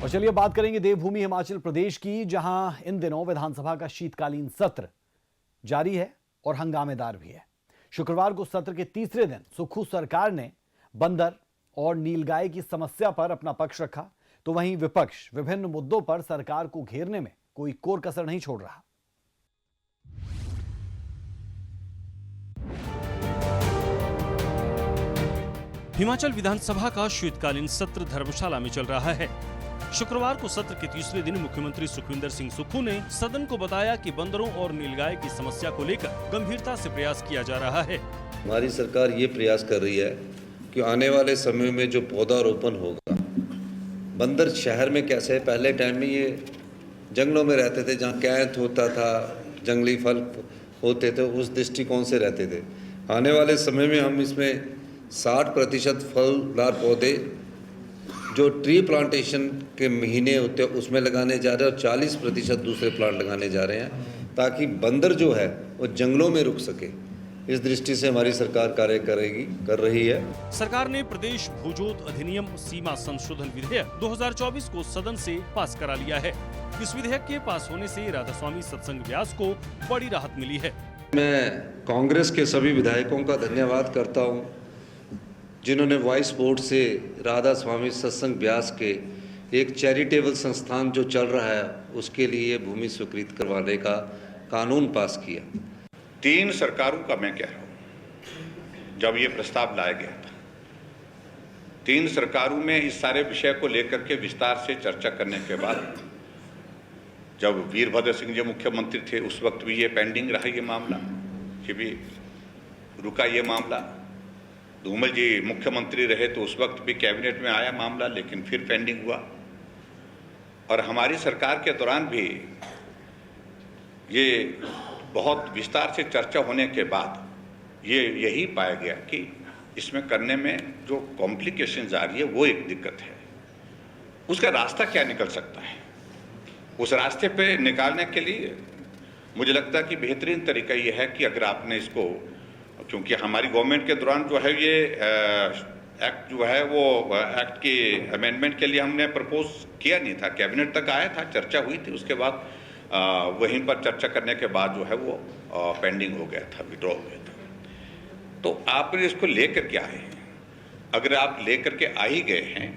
और चलिए बात करेंगे देवभूमि हिमाचल प्रदेश की, जहां इन दिनों विधानसभा का शीतकालीन सत्र जारी है और हंगामेदार भी है। शुक्रवार को सत्र के तीसरे दिन सुक्खू सरकार ने बंदर और नीलगाय की समस्या पर अपना पक्ष रखा, तो वहीं विपक्ष विभिन्न मुद्दों पर सरकार को घेरने में कोई कोर कसर नहीं छोड़ रहा। हिमाचल विधानसभा का शीतकालीन सत्र धर्मशाला में चल रहा है। शुक्रवार को सत्र के तीसरे दिन मुख्यमंत्री सुखविंदर सिंह सुक्खू ने सदन को बताया कि बंदरों और नीलगाय की समस्या को लेकर गंभीरता से प्रयास किया जा रहा है। हमारी सरकार ये प्रयास कर रही है कि आने वाले समय में जो पौधारोपण होगा, बंदर शहर में कैसे है, पहले टाइम में ये जंगलों में रहते थे, जहाँ कैंथ होता था, जंगली फल होते थे, उस दृष्टिकोण से रहते थे। आने वाले समय में हम इसमें 60% फलदार पौधे जो ट्री प्लांटेशन के महीने होते हैं उसमें लगाने जा रहे हैं और 40% दूसरे प्लांट लगाने जा रहे हैं, ताकि बंदर जो है वो जंगलों में रुक सके। इस दृष्टि से हमारी सरकार कार्य कर रही है। सरकार ने प्रदेश भूजोत अधिनियम सीमा संशोधन विधेयक 2024 को सदन से पास करा लिया है। इस विधेयक के पास होने से राधास्वामी सत्संग व्यास को बड़ी राहत मिली है। मैं कांग्रेस के सभी विधायकों का धन्यवाद करता हूँ, जिन्होंने वॉइस बोर्ड से राधा स्वामी सत्संग व्यास के एक चैरिटेबल संस्थान जो चल रहा है उसके लिए भूमि स्वीकृत करवाने का कानून पास किया। 3 सरकारों का मैं कह रहा हूँ, जब ये प्रस्ताव लाया गया था, 3 सरकारों में इस सारे विषय को लेकर के विस्तार से चर्चा करने के बाद, जब वीरभद्र सिंह जी मुख्यमंत्री थे उस वक्त भी ये पेंडिंग रहा ये मामला, कि भी रुका ये मामला। धूमल जी मुख्यमंत्री रहे तो उस वक्त भी कैबिनेट में आया मामला, लेकिन फिर पेंडिंग हुआ। और हमारी सरकार के दौरान भी ये बहुत विस्तार से चर्चा होने के बाद यही पाया गया कि इसमें करने में जो कॉम्प्लिकेशंस आ रही है वो एक दिक्कत है। उसका रास्ता क्या निकल सकता है, उस रास्ते पे निकालने के लिए मुझे लगता है कि बेहतरीन तरीका ये है कि अगर आपने इसको, क्योंकि हमारी गवर्नमेंट के दौरान जो है ये एक्ट जो है वो एक्ट के अमेंडमेंट के लिए हमने प्रपोज किया नहीं था, कैबिनेट तक आया था, चर्चा हुई थी, उसके बाद वहीं पर चर्चा करने के बाद जो है वो पेंडिंग हो गया था, विड्रॉ हो गया था। तो आप इसको लेकर के आए हैं, अगर आप लेकर के आ ही गए हैं,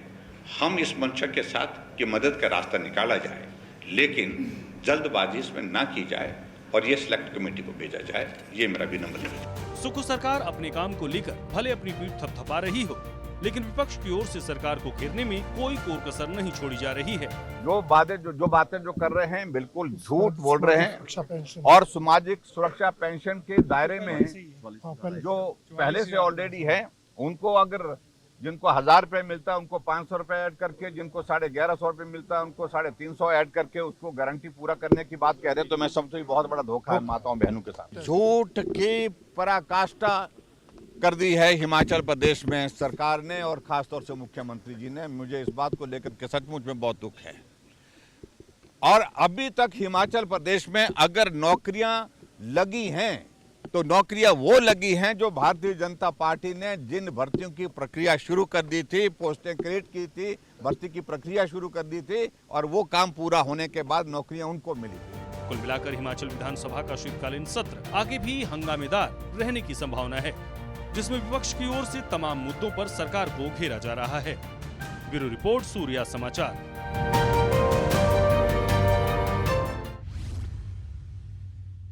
हम इस मंशा के साथ कि मदद का रास्ता निकाला जाए, लेकिन जल्दबाजी इसमें ना की जाए और ये सिलेक्ट कमेटी को भेजा जाए, ये मेरा विनम्र निवेदन है। सुक्खू सरकार अपने काम को लेकर भले अपनी पीठ थपथपा रही हो, लेकिन विपक्ष की ओर से सरकार को घेरने में कोई कोर कसर नहीं छोड़ी जा रही है। जो बातें जो कर रहे हैं बिल्कुल झूठ बोल रहे हैं, और सामाजिक सुरक्षा पेंशन के दायरे में जो पहले से ऑलरेडी है, उनको अगर जिनको 1000 रुपए मिलता है उनको 500 रुपए ऐड करके, जिनको 1150 रुपए मिलता है उनको 350 ऐड करके उसको गारंटी पूरा करने की बात कह रहे हैं, तो मैं समझता बहुत बड़ा धोखा है माताओं बहनों के साथ। झूठ की पराकाष्ठा कर दी है हिमाचल प्रदेश में सरकार ने और खासतौर से मुख्यमंत्री जी ने। मुझे इस बात को लेकर के सचमुच में बहुत दुख है। और अभी तक हिमाचल प्रदेश में अगर नौकरियां लगी हैं तो नौकरियां वो लगी हैं जो भारतीय जनता पार्टी ने जिन भर्तियों की प्रक्रिया शुरू कर दी थी, पोस्टें क्रिएट की थी, भर्ती की प्रक्रिया शुरू कर दी थी, और वो काम पूरा होने के बाद नौकरियां उनको मिली। कुल मिलाकर हिमाचल विधानसभा का शीतकालीन सत्र आगे भी हंगामेदार रहने की संभावना है, जिसमें विपक्ष की ओर से तमाम मुद्दों पर सरकार को घेरा जा रहा है। ब्यूरो रिपोर्ट, सूर्या समाचार।